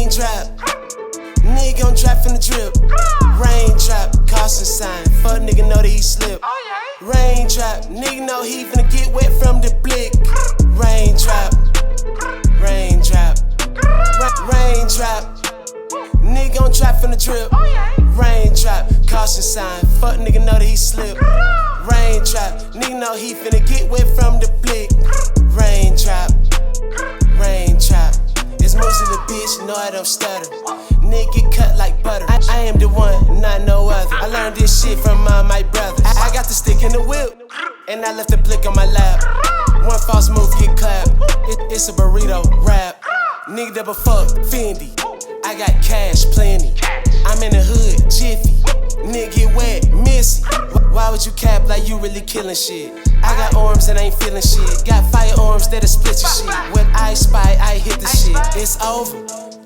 Raindrop, nigga gon' drop from the drip. Raindrop, caution sign, fuck nigga know that he slip. Raindrop, nigga know he finna get wet from the blick. Raindrop, raindrop, raindrop, nigga gon' drop from the drip. Raindrop, caution sign, fuck nigga know that he slip. Raindrop, nigga know he finna get wet from the blick. Raindrop, raindrop, it's Mootz in the bitch, know I don't stutter. Nigga get cut like butter. I am the one, not no other. I learned this shit from my brothers. I got the stick in the whip, and I left the blick on my lap. One false move, get clapped. It's a burrito rap. Nigga double fuck, Fendi. I got cash, plenty. I'm in the hood, jiffy. Nigga get wet, messy. Why would you cap like you really killing shit? I got arms that ain't feeling shit. Got firearms that'll split your shit. When I spy, I hit the shit. It's over.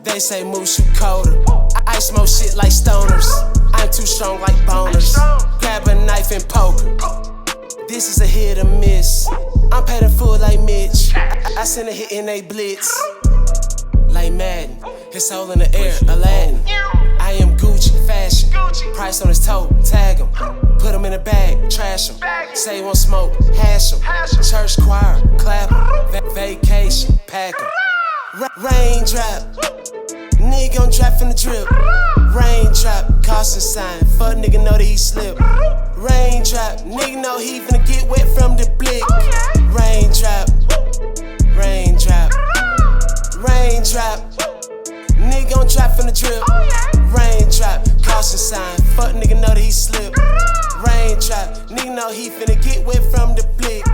They say Mootz, you colder. I smoke shit like stoners. I'm too strong like boners. Grab a knife and poker. This is a hit or miss. I'm paid in full like Mitch. I send a hit in a blitz. Like Madden, his soul in the air, Aladdin. I am Gucci, fashion. Price on his toe, tag him. Put him in a bag, trash him. Say he won't smoke, hash him. Church choir, clap him. Vacation, pack him. Raindrop, nigga gon' drop from the drip. Raindrop, caution sign, fuck nigga know that he slip. Raindrop, nigga know he finna get wet from the blick. Raindrop, raindrop, raindrop, nigga gon' drop from the drip. Raindrop, caution sign, fuck nigga know that he slip. Raindrop, nigga know he finna get wet from the blick.